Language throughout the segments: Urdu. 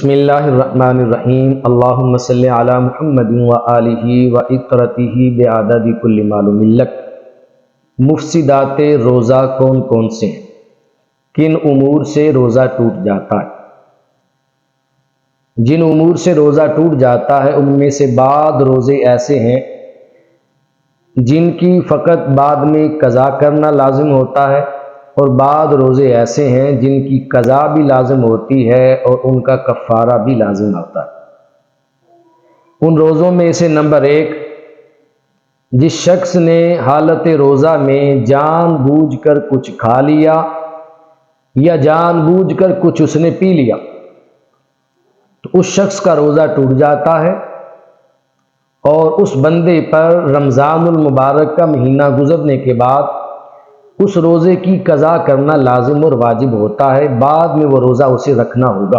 بسم اللہ الرحمن الرحیم اللہم صلی علی محمد و آلہ و اطرتہ بعدد کل معلوم لک۔ مفسدات روزہ کون کون سے ہیں؟ کن امور سے روزہ ٹوٹ جاتا ہے؟ جن امور سے روزہ ٹوٹ جاتا ہے ان میں سے بعض روزے ایسے ہیں جن کی فقط بعد میں قضا کرنا لازم ہوتا ہے، اور بعض روزے ایسے ہیں جن کی قضا بھی لازم ہوتی ہے اور ان کا کفارہ بھی لازم ہوتا ہے۔ ان روزوں میں سے نمبر 1، جس شخص نے حالت روزہ میں جان بوجھ کر کچھ کھا لیا یا جان بوجھ کر کچھ اس نے پی لیا تو اس شخص کا روزہ ٹوٹ جاتا ہے، اور اس بندے پر رمضان المبارک کا مہینہ گزرنے کے بعد اس روزے کی قضا کرنا لازم اور واجب ہوتا ہے، بعد میں وہ روزہ اسے رکھنا ہوگا۔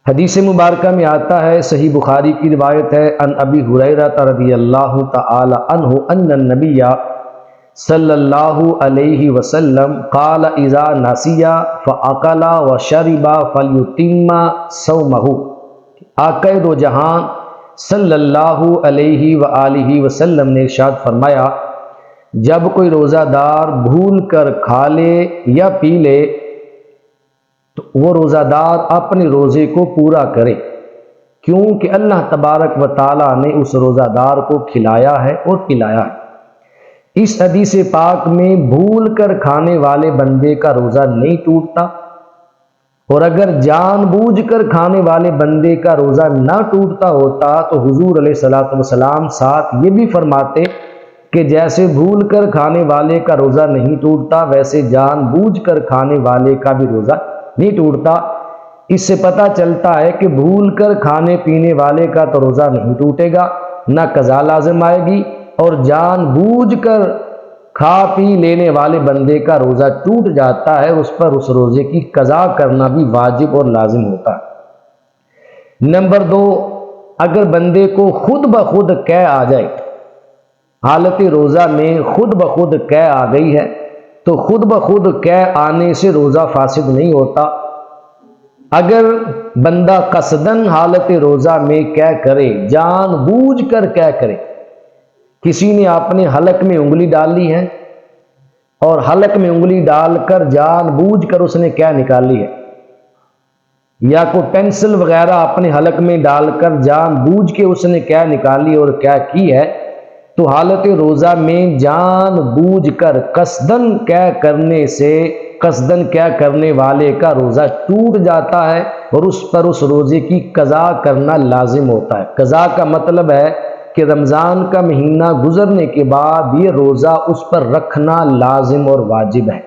حدیث مبارکہ میں آتا ہے، صحیح بخاری کی روایت ہے، ان ابی ہریرہ رضی اللہ تعالی عنہ ان النبی صلی اللہ علیہ وسلم قال اذا نسی فاکل وشرب فلیتم صومہ۔ آقا دو جہان صلی اللہ علیہ وآلہ وسلم نے ارشاد فرمایا، جب کوئی روزہ دار بھول کر کھا لے یا پی لے تو وہ روزہ دار اپنے روزے کو پورا کرے، کیونکہ اللہ تبارک و تعالیٰ نے اس روزہ دار کو کھلایا ہے اور پلایا ہے۔ اس حدیث پاک میں بھول کر کھانے والے بندے کا روزہ نہیں ٹوٹتا، اور اگر جان بوجھ کر کھانے والے بندے کا روزہ نہ ٹوٹتا ہوتا تو حضور علیہ الصلوۃ والسلام ساتھ یہ بھی فرماتے کہ جیسے بھول کر کھانے والے کا روزہ نہیں ٹوٹتا ویسے جان بوجھ کر کھانے والے کا بھی روزہ نہیں ٹوٹتا۔ اس سے پتہ چلتا ہے کہ بھول کر کھانے پینے والے کا تو روزہ نہیں ٹوٹے گا، نہ قضا لازم آئے گی، اور جان بوجھ کر کھا پی لینے والے بندے کا روزہ ٹوٹ جاتا ہے، اس پر اس روزے کی قضا کرنا بھی واجب اور لازم ہوتا ہے۔ نمبر 2، اگر بندے کو خود بخود قے آ جائے، حالت روزہ میں خود بخود قے آ گئی ہے تو خود بخود قے آنے سے روزہ فاسد نہیں ہوتا۔ اگر بندہ قصدن حالت روزہ میں قے کرے، جان بوجھ کر قے کرے، کسی نے اپنے حلق میں انگلی ڈال لی ہے اور حلق میں انگلی ڈال کر جان بوجھ کر اس نے قے نکالی ہے، یا کوئی پینسل وغیرہ اپنے حلق میں ڈال کر جان بوجھ کے اس نے قے نکالی اور قے کی ہے، تو حالت روزہ میں جان بوجھ کر قصدن قے کرنے سے قصدن قے کرنے والے کا روزہ ٹوٹ جاتا ہے، اور اس پر اس روزے کی قضا کرنا لازم ہوتا ہے۔ قضا کا مطلب ہے کہ رمضان کا مہینہ گزرنے کے بعد یہ روزہ اس پر رکھنا لازم اور واجب ہے۔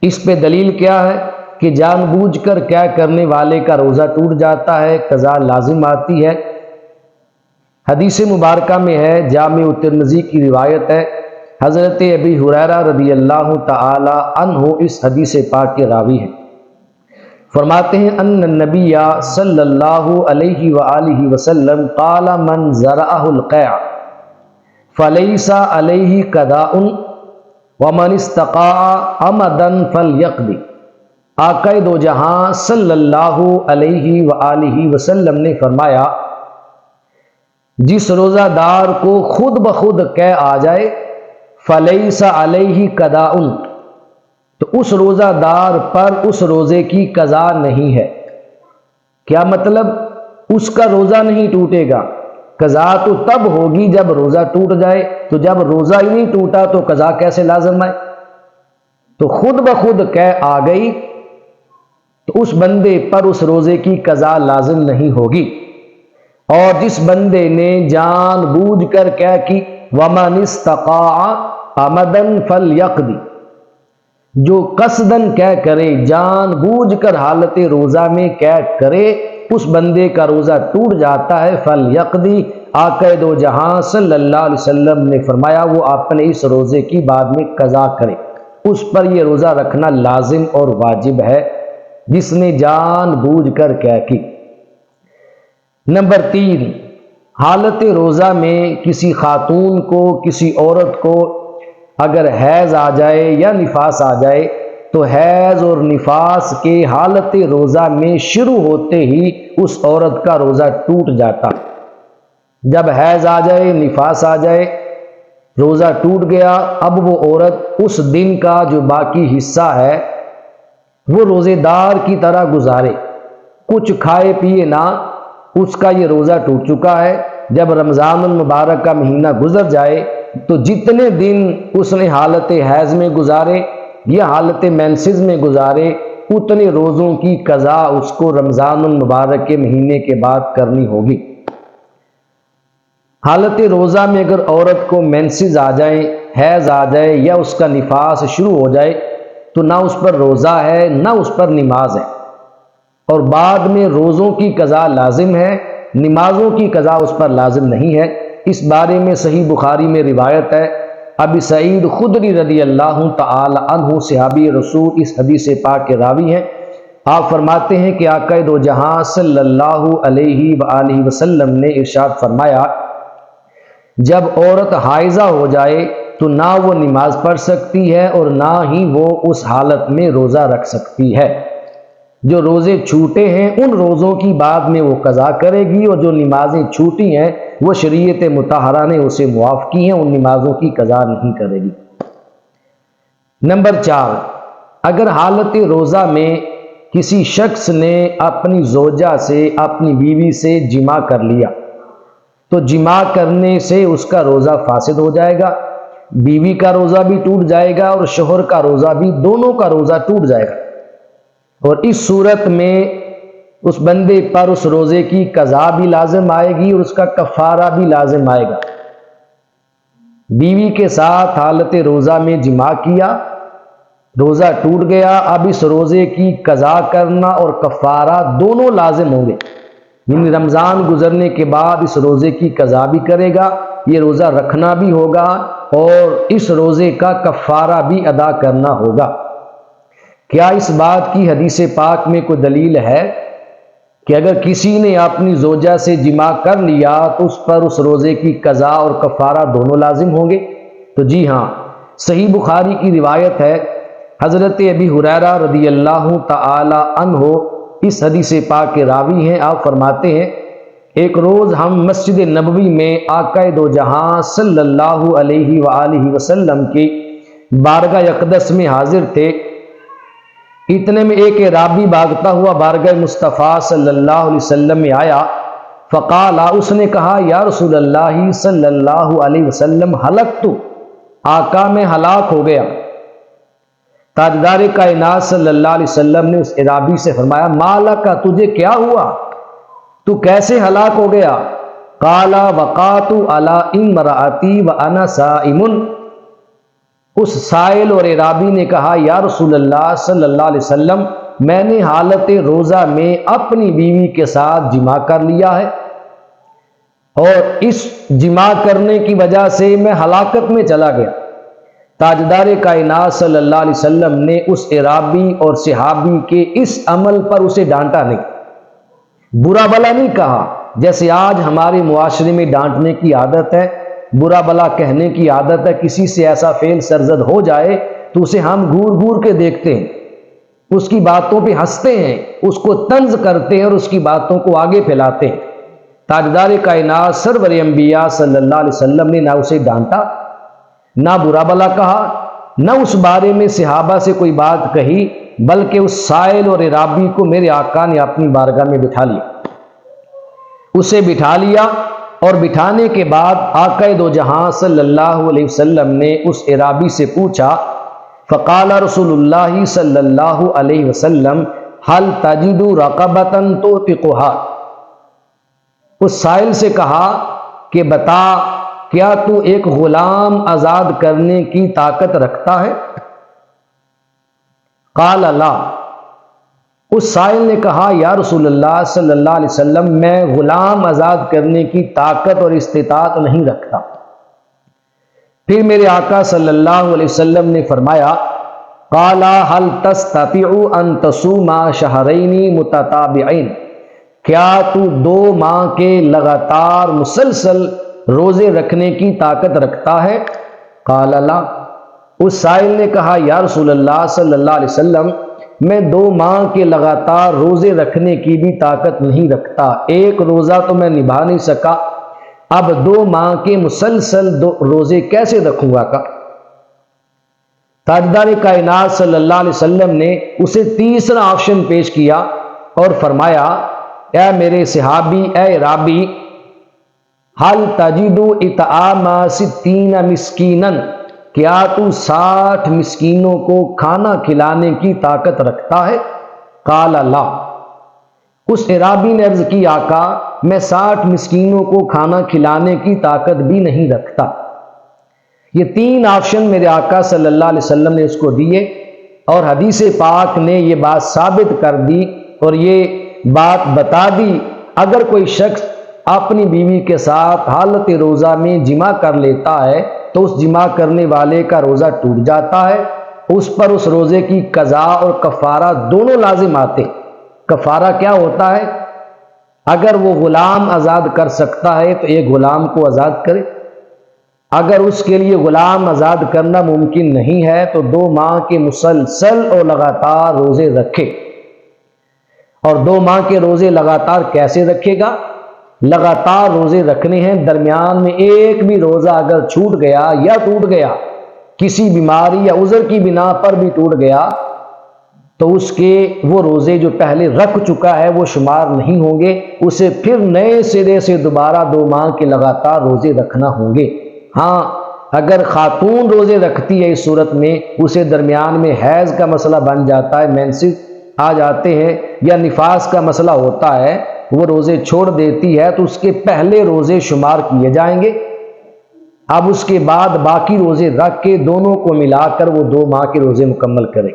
اس پہ دلیل کیا ہے کہ جان بوجھ کر قے کرنے والے کا روزہ ٹوٹ جاتا ہے، قضا لازم آتی ہے۔ حدیث مبارکہ میں ہے، جامع ترمذی کی روایت ہے، حضرت ابی ہریرہ رضی اللہ تعالی عنہ اس حدیث پاک کے راوی ہیں، فرماتے ہیں ان النبی صلی اللہ علیہ وآلہ وسلم قال من زرعہ القیع فلیس علیہ قضاء ومن استقاع عمدا فلیقضی۔ آقا دو جہاں صلی اللہ علیہ وآلہ وسلم نے فرمایا، جس روزہ دار کو خود بخود قے آ جائے فلیس علیہ قضاء، تو اس روزہ دار پر اس روزے کی قضا نہیں ہے۔ کیا مطلب؟ اس کا روزہ نہیں ٹوٹے گا، قضا تو تب ہوگی جب روزہ ٹوٹ جائے، تو جب روزہ ہی نہیں ٹوٹا تو قضا کیسے لازم آئے؟ تو خود بخود قے آ گئی تو اس بندے پر اس روزے کی قضا لازم نہیں ہوگی۔ اور جس بندے نے جان بوجھ کر قے کی، وَمَنِ اسْتَقَاعَ عَمَدًا فَلْيَقْضِ، جو قصدن قے کرے، جان بوجھ کر حالت روزہ میں قے کرے، اس بندے کا روزہ ٹوٹ جاتا ہے، فَلْيَقْضِ۔ آقا دو جہاں صلی اللہ علیہ وسلم نے فرمایا وہ اپنے اس روزے کی بعد میں قضا کرے، اس پر یہ روزہ رکھنا لازم اور واجب ہے جس نے جان بوجھ کر قے کی۔ نمبر 3، حالت روزہ میں کسی خاتون کو، کسی عورت کو اگر حیض آ جائے یا نفاس آ جائے تو حیض اور نفاس کے حالت روزہ میں شروع ہوتے ہی اس عورت کا روزہ ٹوٹ جاتا۔ جب حیض آ جائے، نفاس آ جائے، روزہ ٹوٹ گیا، اب وہ عورت اس دن کا جو باقی حصہ ہے وہ روزے دار کی طرح گزارے، کچھ کھائے پیے نہ، اس کا یہ روزہ ٹوٹ چکا ہے۔ جب رمضان المبارک کا مہینہ گزر جائے تو جتنے دن اس نے حالت حیض میں گزارے یا حالت مینسز میں گزارے، اتنے روزوں کی قضا اس کو رمضان المبارک کے مہینے کے بعد کرنی ہوگی۔ حالت روزہ میں اگر عورت کو مینسز آ جائیں، حیض آ جائے یا اس کا نفاس شروع ہو جائے تو نہ اس پر روزہ ہے نہ اس پر نماز ہے، اور بعد میں روزوں کی قضا لازم ہے، نمازوں کی قضا اس پر لازم نہیں ہے۔ اس بارے میں صحیح بخاری میں روایت ہے، ابی سعید خدری رضی اللہ تعالی عنہ صحابی رسول اس حدیث پاک کے راوی ہیں۔ آپ فرماتے ہیں کہ آقا دو جہاں صلی اللہ علیہ وآلہ وسلم نے ارشاد فرمایا، جب عورت حائضہ ہو جائے تو نہ وہ نماز پڑھ سکتی ہے اور نہ ہی وہ اس حالت میں روزہ رکھ سکتی ہے۔ جو روزے چھوٹے ہیں ان روزوں کی بعد میں وہ قضا کرے گی، اور جو نمازیں چھوٹی ہیں وہ شریعت مطہرہ نے اسے معاف کی ہیں، ان نمازوں کی قضا نہیں کرے گی۔ نمبر 4، اگر حالت روزہ میں کسی شخص نے اپنی زوجہ سے، اپنی بیوی سے جماع کر لیا تو جماع کرنے سے اس کا روزہ فاسد ہو جائے گا، بیوی کا روزہ بھی ٹوٹ جائے گا اور شوہر کا روزہ بھی، دونوں کا روزہ ٹوٹ جائے گا، اور اس صورت میں اس بندے پر اس روزے کی قضا بھی لازم آئے گی اور اس کا کفارہ بھی لازم آئے گا۔ بیوی کے ساتھ حالت روزہ میں جماع کیا، روزہ ٹوٹ گیا، اب اس روزے کی قضا کرنا اور کفارہ دونوں لازم ہوں گے، یعنی رمضان گزرنے کے بعد اس روزے کی قضا بھی کرے گا، یہ روزہ رکھنا بھی ہوگا اور اس روزے کا کفارہ بھی ادا کرنا ہوگا۔ کیا اس بات کی حدیث پاک میں کوئی دلیل ہے کہ اگر کسی نے اپنی زوجہ سے جماع کر لیا تو اس پر اس روزے کی قضا اور کفارہ دونوں لازم ہوں گے؟ تو جی ہاں، صحیح بخاری کی روایت ہے، حضرت ابی ہریرہ رضی اللہ تعالی عنہ اس حدیث پاک کے راوی ہیں۔ آپ فرماتے ہیں، ایک روز ہم مسجد نبوی میں آقا دو جہاں صلی اللہ علیہ وآلہ وسلم کی بارگاہ اقدس میں حاضر تھے، اتنے میں ایک اعرابی بھاگتا ہوا بارگاہ مصطفیٰ صلی اللہ علیہ وسلم میں آیا، فقال، اس نے کہا، یا رسول اللہ صلی اللہ علیہ وسلم، ہلکت، آقا میں ہلاک ہو گیا۔ تاجدار کائنات صلی اللہ علیہ وسلم نے اس اعرابی سے فرمایا، مالک، تجھے کیا ہوا، تو کیسے ہلاک ہو گیا؟ قال وقعت علی امرأتی وانا صائم۔ اس سائل اور اعرابی نے کہا، یا رسول اللہ صلی اللہ علیہ وسلم، میں نے حالت روزہ میں اپنی بیوی کے ساتھ جماع کر لیا ہے اور اس جماع کرنے کی وجہ سے میں ہلاکت میں چلا گیا۔ تاجدار کائنات صلی اللہ علیہ وسلم نے اس اعرابی اور صحابی کے اس عمل پر اسے ڈانٹا نہیں، برا بلا نہیں کہا، جیسے آج ہمارے معاشرے میں ڈانٹنے کی عادت ہے، برا بلا کہنے کی عادت ہے۔ کسی سے ایسا فعل سرزد ہو جائے تو اسے ہم گور گور کے دیکھتے ہیں، اس کی باتوں پہ ہنستے ہیں، اس کو طنز کرتے ہیں اور اس کی باتوں کو آگے پھیلاتے ہیں۔ تاجدار کائنات سرور انبیاء صلی اللہ علیہ وسلم نے نہ اسے ڈانٹا، نہ برا بلا کہا، نہ اس بارے میں صحابہ سے کوئی بات کہی، بلکہ اس سائل اور اعرابی کو میرے آقا نے اپنی بارگاہ میں بٹھا لیا۔ اسے بٹھا لیا اور بٹھانے کے بعد آقا دو جہاں صلی اللہ علیہ وسلم نے اس اعرابی سے پوچھا، فقال رسول اللہ صلی اللہ علیہ وسلم، هل تجد رقبۃ تعتقها؟ اس سائل سے کہا کہ بتا، کیا تو ایک غلام آزاد کرنے کی طاقت رکھتا ہے؟ قال لا۔ اس سائل نے کہا، یا رسول اللہ صلی اللہ علیہ وسلم، میں غلام آزاد کرنے کی طاقت اور استطاعت نہیں رکھتا۔ پھر میرے آقا صلی اللہ علیہ وسلم نے فرمایا، قال هل تستطيع ان تصوم شهرين متتابعين؟ کیا تو 2 ماہ کے لگاتار مسلسل روزے رکھنے کی طاقت رکھتا ہے؟ قال لا۔ اس سائل نے کہا یا رسول اللہ صلی اللہ علیہ وسلم میں 2 ماہ کے لگاتار روزے رکھنے کی بھی طاقت نہیں رکھتا، ایک روزہ تو میں نبھا نہیں سکا، اب 2 ماہ کے مسلسل روزے کیسے رکھوں گا؟ تاجدار کائنات صلی اللہ علیہ وسلم نے اسے تیسرا آپشن پیش کیا اور فرمایا اے میرے صحابی، اے رابی، حل تجد اطعام 60 مسکینا، کیا تو 60 مسکینوں کو کھانا کھلانے کی طاقت رکھتا ہے؟ قال لا، اس عرابی نے عرض کی آقا میں 60 مسکینوں کو کھانا کھلانے کی طاقت بھی نہیں رکھتا۔ یہ 3 آپشن میرے آقا صلی اللہ علیہ وسلم نے اس کو دیے، اور حدیث پاک نے یہ بات ثابت کر دی اور یہ بات بتا دی اگر کوئی شخص اپنی بیوی کے ساتھ حالت روزہ میں جماع کر لیتا ہے تو اس جماع کرنے والے کا روزہ ٹوٹ جاتا ہے، اس پر اس روزے کی قضا اور کفارہ دونوں لازم آتے۔ کفارہ کیا ہوتا ہے؟ اگر وہ غلام آزاد کر سکتا ہے تو ایک غلام کو آزاد کرے، اگر اس کے لیے غلام آزاد کرنا ممکن نہیں ہے تو 2 ماہ کے مسلسل اور لگاتار روزے رکھے۔ اور 2 ماہ کے روزے لگاتار کیسے رکھے گا؟ لگاتار روزے رکھنے ہیں، درمیان میں ایک بھی روزہ اگر چھوٹ گیا یا ٹوٹ گیا، کسی بیماری یا عذر کی بنا پر بھی ٹوٹ گیا، تو اس کے وہ روزے جو پہلے رکھ چکا ہے وہ شمار نہیں ہوں گے، اسے پھر نئے سرے سے دوبارہ 2 ماہ کے لگاتار روزے رکھنا ہوں گے۔ ہاں اگر خاتون روزے رکھتی ہے اس صورت میں اسے درمیان میں حیض کا مسئلہ بن جاتا ہے، مینسز آ جاتے ہیں یا نفاس کا مسئلہ ہوتا ہے، وہ روزے چھوڑ دیتی ہے تو اس کے پہلے روزے شمار کیے جائیں گے۔ اب اس کے بعد باقی روزے رکھ کے دونوں کو ملا کر وہ 2 ماہ کے روزے مکمل کرے۔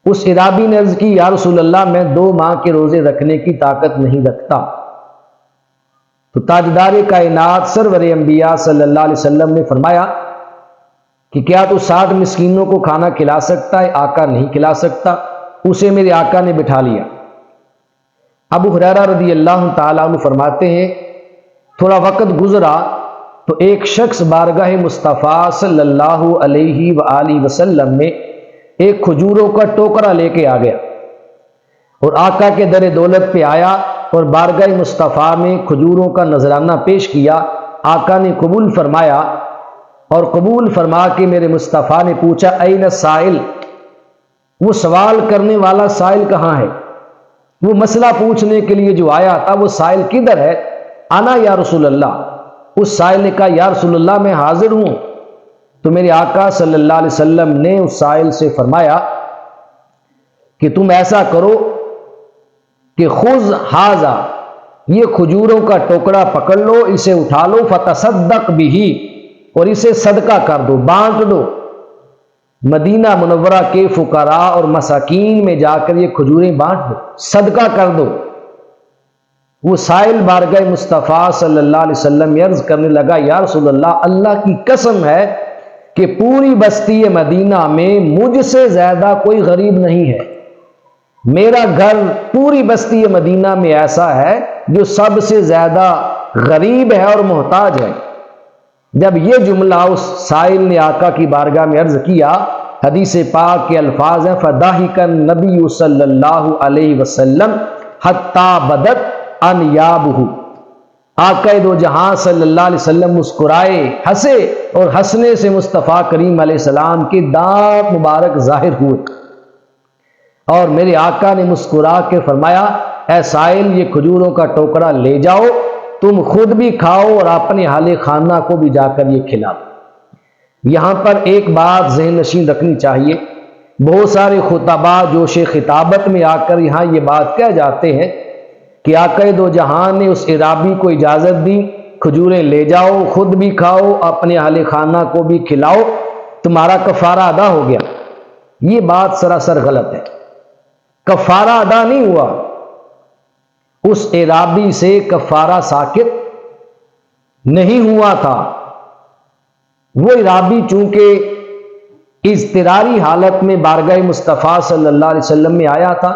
اس عرابی نے عرض کی یا رسول اللہ میں 2 ماہ کے روزے رکھنے کی طاقت نہیں رکھتا۔ تو تاجدار کائنات سرور انبیاء صلی اللہ علیہ وسلم نے فرمایا کہ کیا تو 60 مسکینوں کو کھانا کھلا سکتا ہے؟ آقا نہیں کھلا سکتا۔ اسے میرے آقا نے بٹھا لیا۔ ابو ہریرہ رضی اللہ تعالیٰ عنہ فرماتے ہیں تھوڑا وقت گزرا تو ایک شخص بارگاہ مصطفیٰ صلی اللہ علیہ وآلہ وسلم میں ایک کھجوروں کا ٹوکرا لے کے آ گیا اور آقا کے در دولت پہ آیا اور بارگاہ مصطفیٰ میں کھجوروں کا نذرانہ پیش کیا۔ آقا نے قبول فرمایا اور قبول فرما کے میرے مصطفیٰ نے پوچھا این سائل، وہ سوال کرنے والا سائل کہاں ہے؟ وہ مسئلہ پوچھنے کے لیے جو آیا تھا وہ سائل کدھر ہے؟ انا یا رسول اللہ۔ اس سائل نے کہا یا رسول اللہ میں حاضر ہوں۔ تو میرے آقا صلی اللہ علیہ وسلم نے اس سائل سے فرمایا کہ تم ایسا کرو کہ خذ ھذا، یہ کھجوروں کا ٹوکرا پکڑ لو، اسے اٹھا لو، فتصدق بہ، اور اسے صدقہ کر دو، بانٹ دو۔ مدینہ منورہ کے فقراء اور مساکین میں جا کر یہ کھجوریں بانٹ دو، صدقہ کر دو۔ وہ سائل بارگاہ مصطفیٰ صلی اللہ علیہ وسلم عرض کرنے لگا یا رسول اللہ، اللہ کی قسم ہے کہ پوری بستی مدینہ میں مجھ سے زیادہ کوئی غریب نہیں ہے، میرا گھر پوری بستی مدینہ میں ایسا ہے جو سب سے زیادہ غریب ہے اور محتاج ہے۔ جب یہ جملہ اس سائل نے آقا کی بارگاہ میں عرض کیا، حدیث پاک کے الفاظ ہیں فَضَحِكَ النَّبِيُّ صلی اللہ علیہ وسلم حَتَّى بَدَتْ أَنْيَابُهُ، آقا دو جہاں صلی اللہ علیہ وسلم مسکرائے، ہنسے، اور ہنسنے سے مصطفیٰ کریم علیہ السلام کے دانت مبارک ظاہر ہوئے، اور میرے آقا نے مسکرا کے فرمایا اے سائل، یہ کھجوروں کا ٹوکرا لے جاؤ، تم خود بھی کھاؤ اور اپنے اہل خانہ کو بھی جا کر یہ کھلاؤ۔ یہاں پر ایک بات ذہن نشین رکھنی چاہیے، بہت سارے خطبہ جوش خطابت میں آ کر یہاں یہ بات کہہ جاتے ہیں کہ آقا دو جہاں نے اس عرابی کو اجازت دی کھجوریں لے جاؤ، خود بھی کھاؤ، اپنے اہل خانہ کو بھی کھلاؤ، تمہارا کفارہ ادا ہو گیا۔ یہ بات سراسر غلط ہے، کفارہ ادا نہیں ہوا، اس عرابی سے کفارہ ساقط نہیں ہوا تھا۔ وہ عرابی چونکہ اضطراری حالت میں بارگاہ مصطفیٰ صلی اللہ علیہ وسلم میں آیا تھا،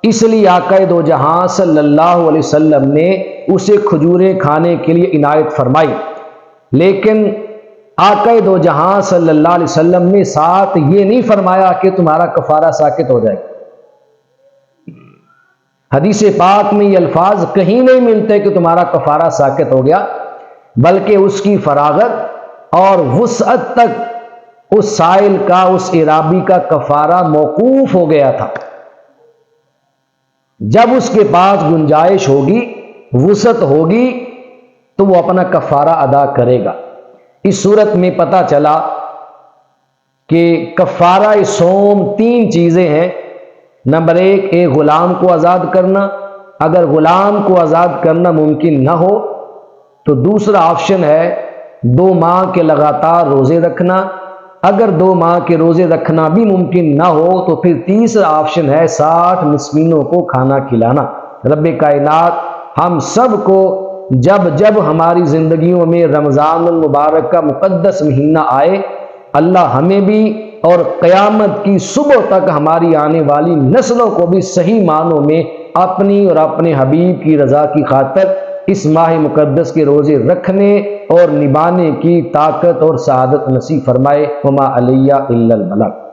اس لیے آقا دو جہاں صلی اللہ علیہ وسلم نے اسے کھجوریں کھانے کے لیے عنایت فرمائی، لیکن آقا دو جہاں صلی اللہ علیہ وسلم نے ساتھ یہ نہیں فرمایا کہ تمہارا کفارہ ساقط ہو جائے گا۔ حدیث پاک میں یہ الفاظ کہیں نہیں ملتے کہ تمہارا کفارہ ساقط ہو گیا، بلکہ اس کی فراغت اور وسعت تک اس سائل کا، اس اعرابی کا کفارہ موقوف ہو گیا تھا۔ جب اس کے پاس گنجائش ہوگی، وسعت ہوگی، تو وہ اپنا کفارہ ادا کرے گا۔ اس صورت میں پتہ چلا کہ کفارہ صوم 3 چیزیں ہیں۔ نمبر 1، ایک غلام کو آزاد کرنا۔ اگر غلام کو آزاد کرنا ممکن نہ ہو تو دوسرا آپشن ہے 2 ماہ کے لگاتار روزے رکھنا۔ اگر 2 ماہ کے روزے رکھنا بھی ممکن نہ ہو تو پھر تیسرا آپشن ہے 60 مسکینوں کو کھانا کھلانا۔ رب کائنات ہم سب کو جب جب ہماری زندگیوں میں رمضان المبارک کا مقدس مہینہ آئے، اللہ ہمیں بھی اور قیامت کی صبح تک ہماری آنے والی نسلوں کو بھی صحیح معنوں میں اپنی اور اپنے حبیب کی رضا کی خاطر اس ماہ مقدس کے روزے رکھنے اور نبھانے کی طاقت اور سعادت نصیب فرمائے۔ وما علیہ الا البلاغ۔